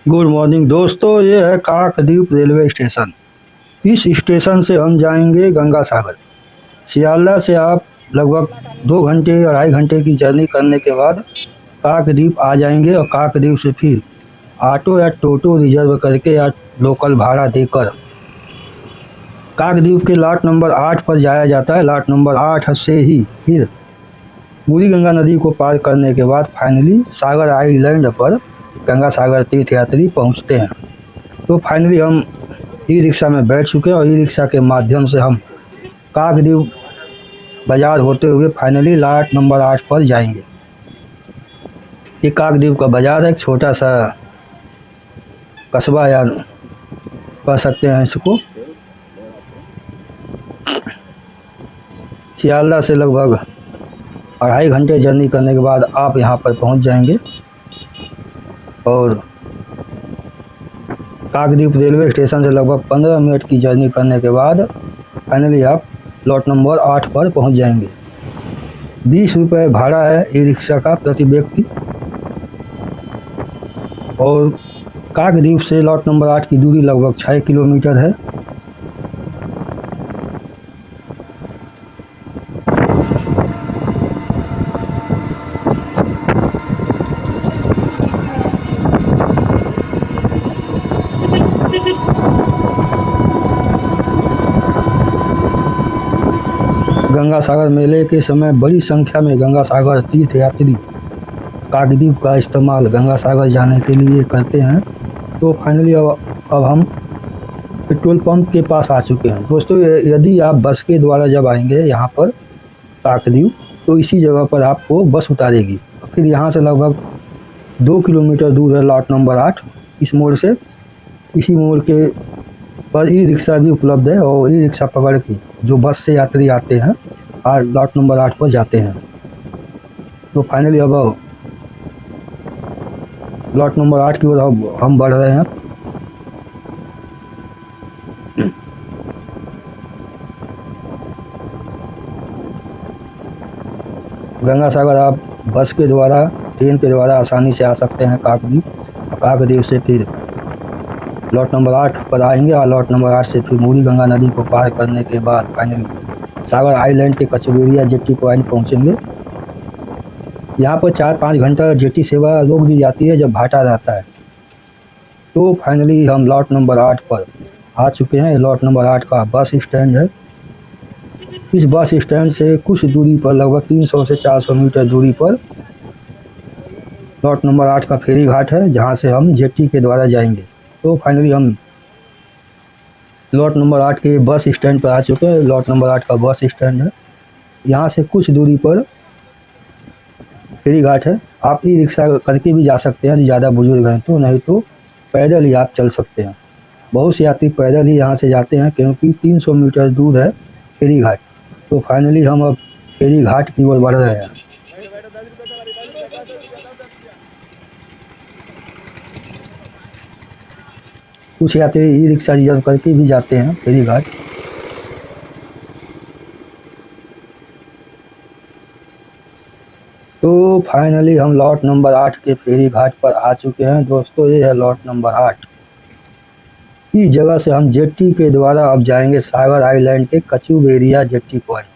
Good morning दोस्तों, ये है काकद्वीप रेलवे स्टेशन। इस स्टेशन से हम जाएंगे गंगा सागर। सियालदह से आप लगभग 2 घंटे 2.5 घंटे की जर्नी करने के बाद काकद्वीप आ जाएंगे और काकद्वीप से फिर ऑटो या टोटो रिजर्व करके या लोकल भाड़ा देकर काकद्वीप के लॉट नंबर 8 पर जाया जाता है। लॉट नंबर 8 से ही फिर बूढ़ी गंगा नदी को पार करने के बाद फाइनली सागर आइलैंड पर गंगा सागर तीर्थ यात्री पहुंचते हैं। तो फाइनली हम ई रिक्शा में बैठ चुके हैं और ई रिक्शा के माध्यम से हम काकद्वीप बाज़ार होते हुए फाइनली लॉट नंबर 8 पर जाएंगे। ये काकद्वीप का बाज़ार है, एक छोटा सा कस्बा या कह सकते हैं इसको। सियालदह से लगभग 2.5 घंटे जर्नी करने के बाद आप यहाँ पर पहुँच जाएंगे और काकद्वीप रेलवे स्टेशन से लगभग 15 मिनट की जर्नी करने के बाद फाइनली आप लॉट नंबर 8 पर पहुंच जाएंगे। 20 रुपये भाड़ा है ई रिक्शा का प्रति व्यक्ति और काकद्वीप से लॉट नंबर 8 की दूरी लगभग 6 किलोमीटर है। गंगा सागर मेले के समय बड़ी संख्या में गंगा सागर तीर्थ यात्री काकद्वीप का इस्तेमाल गंगा सागर जाने के लिए करते हैं। तो फाइनली अब हम पेट्रोल पंप के पास आ चुके हैं। दोस्तों, यदि आप बस के द्वारा जब आएंगे यहाँ पर काकद्वीप तो इसी जगह पर आपको बस उतारेगी। फिर यहाँ से लगभग 2 किलोमीटर दूर है लॉट नंबर 8। इस मोड़ से इसी मोड़ के पर ई रिक्शा भी उपलब्ध है और ई रिक्शा पकड़ के जो बस से यात्री आते हैं और लॉट नंबर 8 पर जाते हैं। तो फाइनली अब लॉट नंबर 8 की ओर हम बढ़ रहे हैं। गंगा सागर आप बस के द्वारा ट्रेन के द्वारा आसानी से आ सकते हैं काकद्वीप। काकद्वीप से फिर लॉट नंबर 8 पर आएंगे और लॉट नंबर 8 से फिर बूढ़ी गंगा नदी को पार करने के बाद फाइनली सागर आइलैंड के कचबेरिया जेट्टी पॉइंट पहुंचेंगे। यहाँ पर 4-5 घंटा जेट्टी सेवा रोक दी जाती है जब भाटा रहता है। तो फाइनली हम लॉट नंबर 8 पर आ चुके हैं। लॉट नंबर 8 का बस स्टैंड है। इस बस स्टैंड से कुछ दूरी पर लगभग 300 से 400 मीटर दूरी पर लॉट नंबर 8 का फेरी घाट है, जहाँ से हम जेट्टी के द्वारा जाएंगे। तो फाइनली हम लॉट नंबर 8 के बस स्टैंड पर आ चुके हैं। लॉट नंबर 8 का बस स्टैंड है। यहाँ से कुछ दूरी पर फेरी घाट है। आप ई रिक्शा करके भी जा सकते हैं, ज़्यादा बुजुर्ग हैं तो, नहीं तो पैदल ही आप चल सकते हैं। बहुत से यात्री पैदल ही यहाँ से जाते हैं क्योंकि 300 मीटर दूर है फेरी घाट। तो फाइनली हम अब फेरी घाट की ओर बढ़ रहे हैं। कुछ यात्री ई रिक्शा रिजर्व करके भी जाते हैं फेरी घाट। तो फाइनली हम लॉट नंबर 8 के फेरी घाट पर आ चुके हैं। दोस्तों, ये है लॉट नंबर 8। इस जगह से हम जेट्टी के द्वारा अब जाएंगे सागर आइलैंड के कचुबेरिया जेट्टी पॉइंट।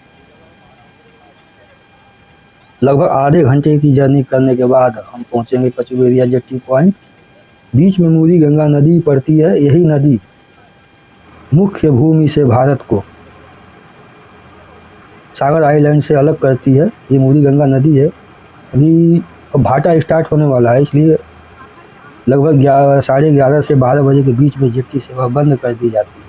लगभग आधे घंटे की जर्नी करने के बाद हम पहुंचेंगे कचुबेरिया जेट्टी पॉइंट। बीच में बूढ़ी गंगा नदी पड़ती है। यही नदी मुख्य भूमि से भारत को सागर आइलैंड से अलग करती है। ये बूढ़ी गंगा नदी है। अभी भाटा स्टार्ट होने वाला है, इसलिए लगभग 11:30 से 12 बजे के बीच में जेट्टी सेवा बंद कर दी जाती है।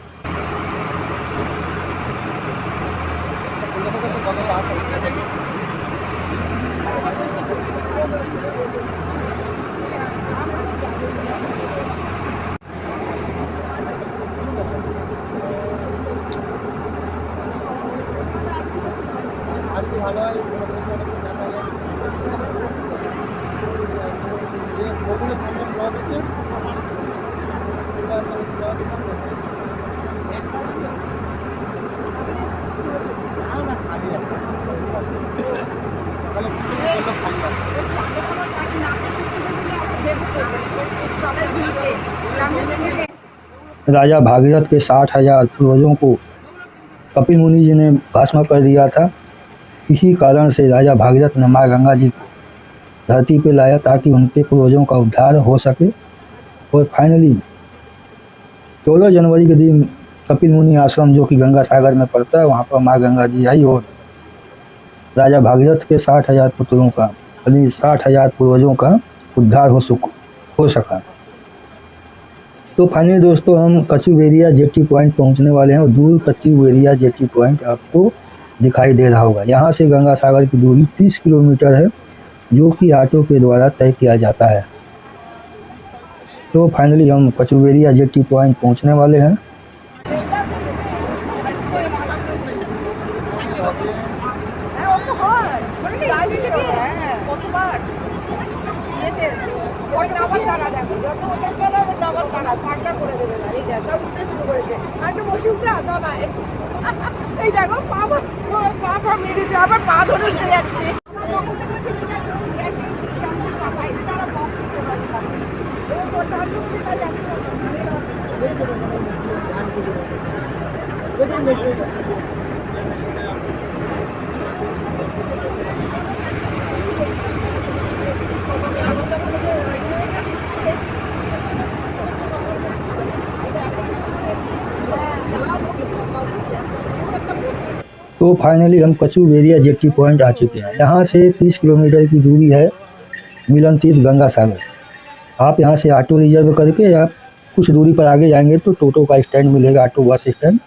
राजा भागीरथ के 60,000 पूर्वजों को कपिल मुनि जी ने भस्म कर दिया था। इसी कारण से राजा भागीरथ ने माँ गंगा जी धरती पे लाया ताकि उनके पूर्वजों का उद्धार हो सके। और फाइनली 14 जनवरी के दिन कपिल मुनि आश्रम जो कि गंगा सागर में पड़ता है, वहाँ पर माँ गंगा जी आई और राजा भागीरथ के 60,000 पुत्रों का यानी 60,000 पूर्वजों का उद्धार हो सका। तो फाइनली दोस्तों हम कचुवेरिया जेटी पॉइंट पहुंचने वाले हैं और दूर कचुवेरिया जेटी पॉइंट आपको दिखाई दे रहा होगा। यहाँ से गंगा सागर की दूरी 30 किलोमीटर है, जो कि ऑटो के द्वारा तय किया जाता है। तो फाइनली हम कचुवेरिया जेटी पॉइंट पहुंचने वाले हैं। तो फाइनली हम कचुवेरिया जेटी पॉइंट आ चुके हैं। यहाँ से 30 किलोमीटर की दूरी है मिलन तीर्थ गंगा सागर। आप यहाँ से ऑटो रिजर्व करके आप कुछ दूरी पर आगे जाएंगे तो टोटो का स्टैंड मिलेगा, ऑटो बस स्टैंड।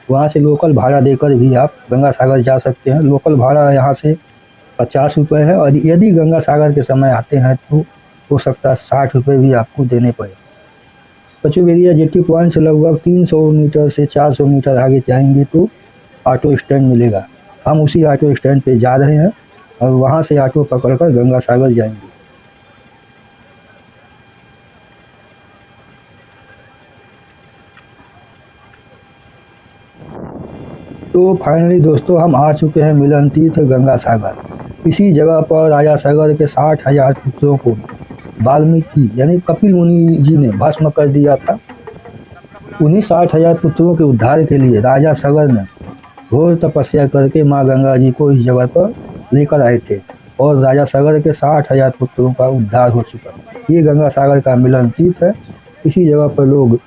वहाँ से लोकल भाड़ा देकर भी आप गंगा सागर जा सकते हैं। लोकल भाड़ा यहाँ से 50 रुपये है और यदि गंगा सागर के समय आते हैं तो हो सकता है 60 रुपये भी आपको देने पड़े। कचुवेरिया जेटी पॉइंट से लगभग 300 मीटर से 400 मीटर आगे जाएंगे तो ऑटो स्टैंड मिलेगा। हम उसी ऑटो स्टैंड पे जा रहे हैं और वहाँ से ऑटो पकड़कर गंगा सागर जाएंगे। तो फाइनली दोस्तों हम आ चुके हैं मिलन तीर्थ गंगा सागर। इसी जगह पर राजा सागर के 60,000 पुत्रों को वाल्मीकि यानी कपिल मुनि जी ने भस्म कर दिया था। उन्हीं 60,000 पुत्रों के उद्धार के लिए राजा सागर ने घोर तपस्या करके माँ गंगा जी को इस जगह पर लेकर आए थे और राजा सागर के 60,000 पुत्रों का उद्धार हो चुका। ये गंगा सागर का मिलन तीर्थ है। इसी जगह पर लोग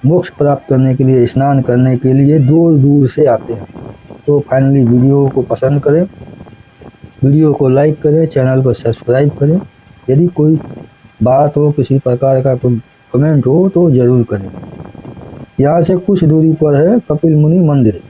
मोक्ष प्राप्त करने के लिए, स्नान करने के लिए दूर दूर से आते हैं। तो फाइनली वीडियो को पसंद करें, वीडियो को लाइक करें, चैनल को सब्सक्राइब करें। यदि कोई बात हो, किसी प्रकार का कोई कमेंट हो तो ज़रूर करें। यहाँ से कुछ दूरी पर है कपिल मुनि मंदिर।